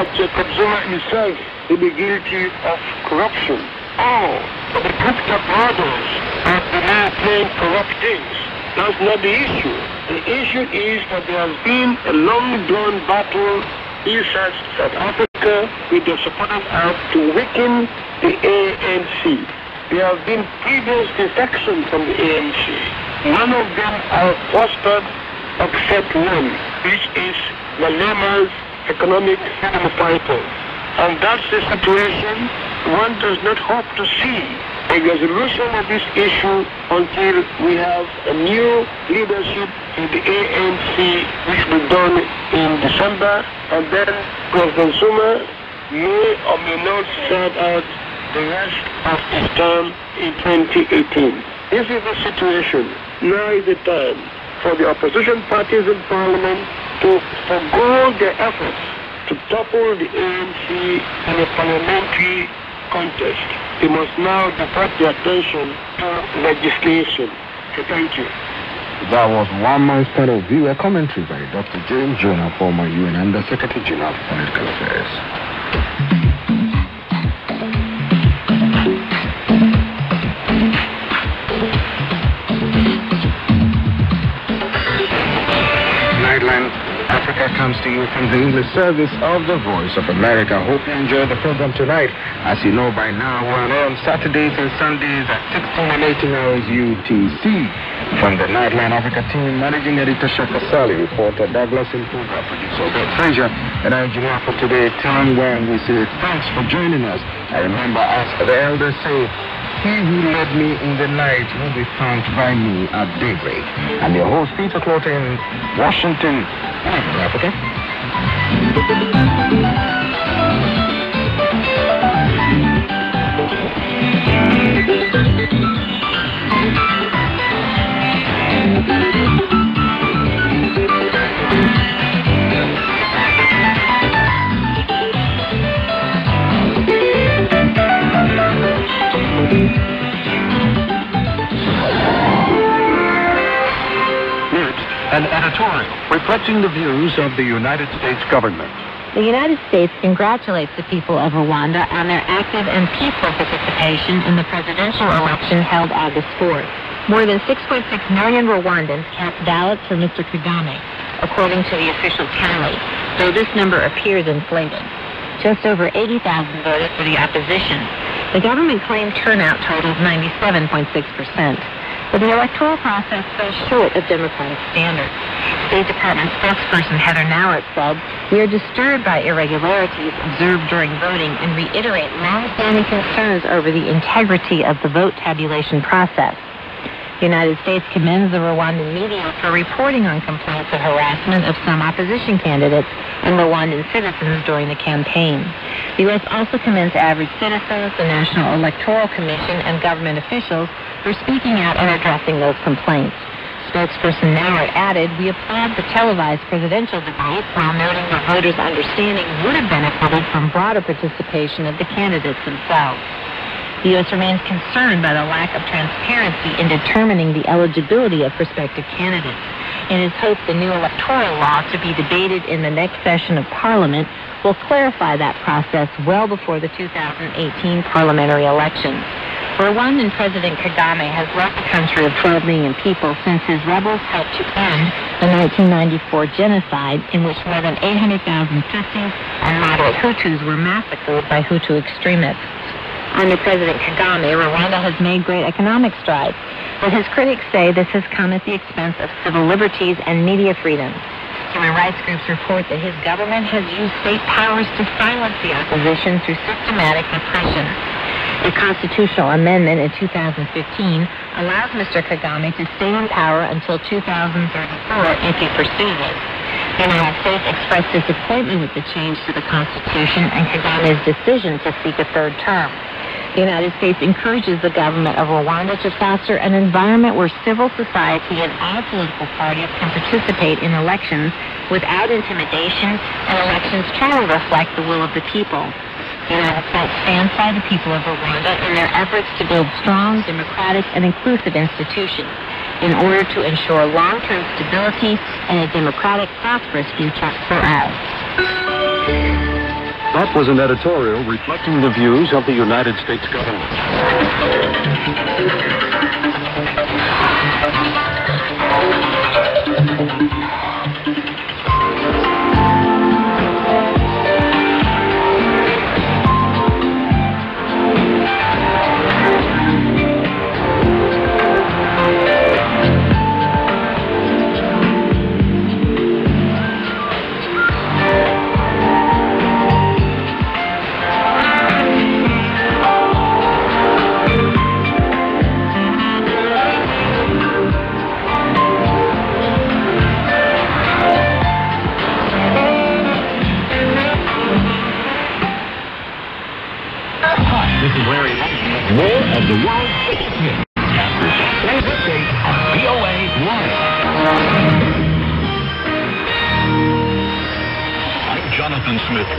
that Jacob Zuma himself will be guilty of corruption. Or the Gupta brothers are below playing corrupt things. That's not the issue. The issue is that there has been a long-drawn battle inside South Africa with the supporters out to weaken the ANC. There have been previous defections from the ANC. None of them are prospered except one, which is Malema's economic freedom fighters. And that's the situation one does not hope to see a resolution of this issue until we have a new leadership in the ANC, which will be done in December, and then President Zuma may or may not serve out the rest of his term in 2018. This is the situation. Now is the time for the opposition parties in Parliament to forgo their efforts to topple the ANC in a parliamentary contest. They must now divert their attention to legislation. So thank you. That was one man's point of view, a commentary by Dr. James Jonah, former UN Under Secretary General for Political Affairs. Africa comes to you from the English service of the Voice of America. Hope you enjoyed the program tonight. As you know by now, we're on Saturdays and Sundays at 16 and 18 hours UTC. From the Nightline Africa team, Managing Editor Shaka Sali, reporter Douglas and program producer Robert Frazier, and our engineer for today, Tom Wang. We say thanks for joining us. I remember, as the elders say, he who led me in the night will be found by me at daybreak. I'm your host, Peter Clotter in Washington, Africa. An editorial reflecting the views of the United States government. The United States congratulates the people of Rwanda on their active and peaceful participation in the presidential election held August 4th. More than 6.6 million Rwandans cast ballots for Mr. Kagame, according to the official tally, though this number appears inflated. Just over 80,000 voted for the opposition. The government claimed turnout totals 97.6%. But the electoral process fell short of democratic standards. State Department spokesperson Heather Nauert said, "We are disturbed by irregularities observed during voting and reiterate long-standing concerns over the integrity of the vote tabulation process." The United States commends the Rwandan media for reporting on complaints of harassment of some opposition candidates and Rwandan citizens during the campaign. The U.S. also commends average citizens, the National Electoral Commission, and government officials for speaking out and addressing those complaints. Spokesperson Nauert added, "We applaud the televised presidential debate while noting that voters' understanding would have benefited from broader participation of the candidates themselves." The U.S. remains concerned by the lack of transparency in determining the eligibility of prospective candidates. It is hoped the new electoral law to be debated in the next session of Parliament will clarify that process well before the 2018 parliamentary elections. Rwandan President Kagame has left the country of 12 million people since his rebels helped to end the 1994 genocide, in which more than 800,000 Tutsis and moderate Hutus were massacred by Hutu extremists. Under President Kagame, Rwanda has made great economic strides, but his critics say this has come at the expense of civil liberties and media freedom. Human rights groups report that his government has used state powers to silence the opposition through systematic repression. A constitutional amendment in 2015 allows Mr. Kagame to stay in power until 2034 if he pursues it. The United States expressed disappointment with the change to the Constitution and Kagame's decision to seek a third term. The United States encourages the government of Rwanda to foster an environment where civil society and all political parties can participate in elections without intimidation, and elections truly reflect the will of the people. The United States stands by the people of Rwanda in their efforts to build strong, democratic, and inclusive institutions in order to ensure long-term stability and a democratic, prosperous future for all. That was an editorial reflecting the views of the United States government.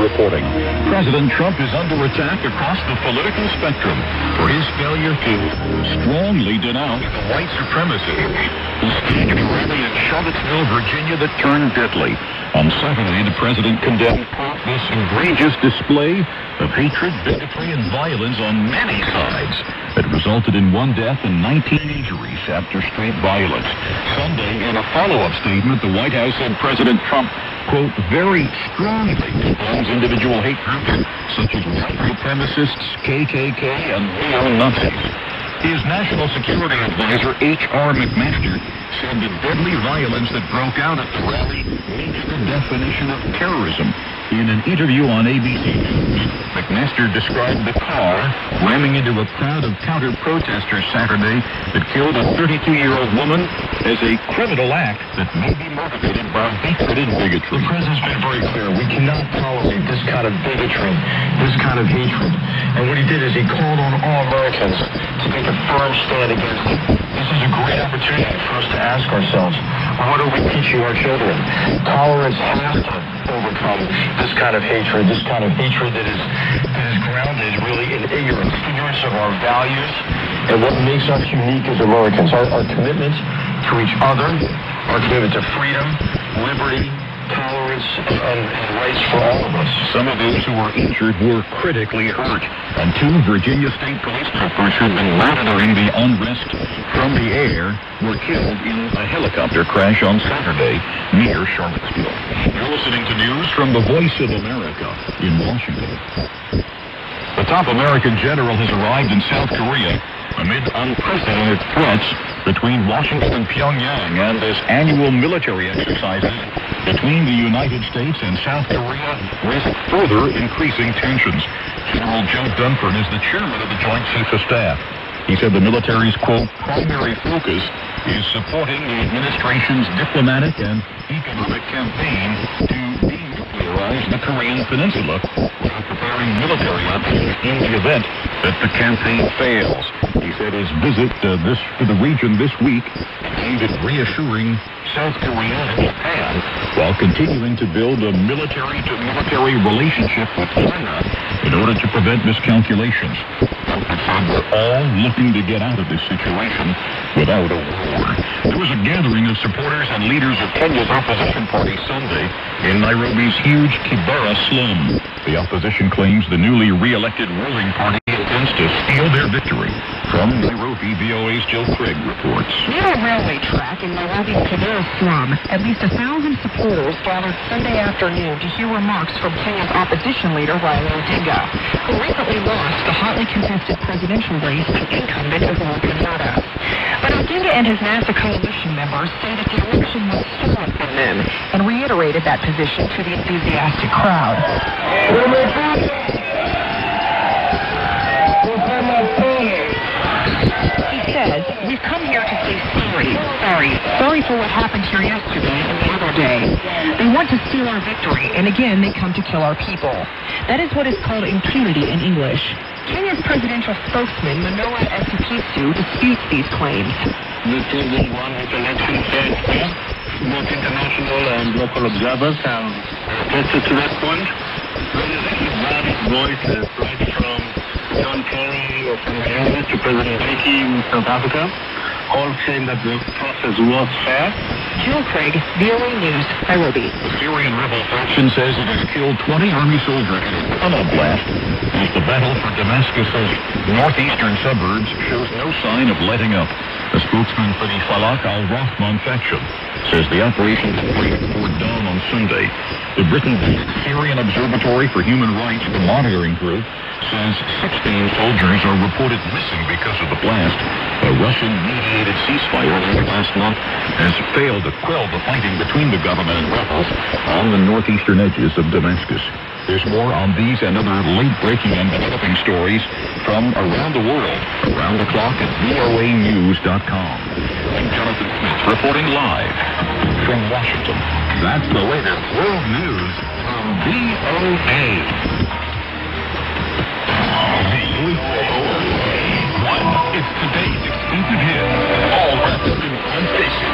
Reporting. President Trump is under attack across the political spectrum for his failure to strongly denounce white supremacy. He staged a rally in Charlottesville, Virginia that turned deadly. On Saturday, the president condemned this egregious display of hatred, bigotry, and violence on many sides that resulted in 1 death and 19 injuries after street violence. Sunday, in a follow-up statement, the White House said President Trump, quote, very strongly condemns individual hate groups such as white supremacists, KKK, and neo-Nazis. His National Security Advisor, H.R. McMaster, said the deadly violence that broke out at the rally meets the definition of terrorism. In an interview on ABC News, McMaster described the car ramming into a crowd of counter-protesters Saturday that killed a 32-year-old woman as a criminal act that may be motivated by hatred and bigotry. The president's been very clear. We cannot tolerate this kind of bigotry, this kind of hatred. And what he did is he called on all Americans to take a firm stand against it. This is a great opportunity for us to ask ourselves, what are we teaching our children? Tolerance has to overcome this kind of hatred that is grounded really in ignorance of our values and what makes us unique as Americans. Our commitment to each other, our commitment to freedom, liberty, tolerance, and rights for all of us. Some of those who were injured were critically hurt, and 2 Virginia State Police troopers who'd been monitoring the unrest from the air were killed in a helicopter crash on Saturday near Charlottesville. You're listening to news from the Voice of America in Washington. The top American general has arrived in South Korea amid unprecedented threats between Washington and Pyongyang and as annual military exercises between the United States and South Korea risk further increasing tensions. General Joe Dunford is the chairman of the Joint Chiefs of Staff. He said the military's, quote, primary focus is supporting the administration's diplomatic and economic campaign to denuclearize the Korean Peninsula while preparing military options in the event that the campaign fails. He said his visit to the region this week aimed at reassuring South Korea and Japan while continuing to build a military-to-military relationship with China in order to prevent miscalculations. Dunford said we're all looking to get out of this situation without a war. There was a gathering of supporters and leaders of Kenya's opposition party Sunday in Nairobi's huge Kibera slum. The opposition claims the newly re-elected ruling party intends to steal their victory. From Nairobi, VOA's Jill Craig reports. Near a railway track in Nairobi's Kibera slum, at least 1,000 supporters gathered Sunday afternoon to hear remarks from Kenya's opposition leader, Raila Odinga, who recently lost the hotly contested presidential race to incumbent Uhuru Kenyatta. But Odinga and his NASA coalition members say that the election was stolen from them and reiterated that position to the enthusiastic crowd. He says, we've come here to say sorry for what happened here yesterday and the other day. They want to steal our victory, and again, they come to kill our people. That is what is called impunity in English. Kenya's presidential spokesman, Manoa Esipisu, disputes these claims. This is the one which election said, both international and local observers have attested to that point. There is a loudest voice right from John Kerry from Canada to President Mbeki in South Africa. all claim that the process was fair. Jill Craig, VOA News, Nairobi. The Syrian rebel faction says it has killed 20 army soldiers in a tunnel blast as the battle for Damascus' northeastern suburbs shows no sign of letting up. A spokesman for the Falak al-Rahman faction says the operation completed before dawn on Sunday. The Britain-based Syrian Observatory for Human Rights monitoring group says 16 soldiers are reported missing because of the blast. A Russian-mediated ceasefire late last month has failed to quell the fighting between the government and rebels on the northeastern edges of Damascus. There's more on these and other late-breaking and developing stories from around the world, around the clock at voanews.com. I'm Jonathan Smith reporting live from Washington. That's the latest world news from VOA. VOA. It's today's exclusive hit, all wrapped in one station.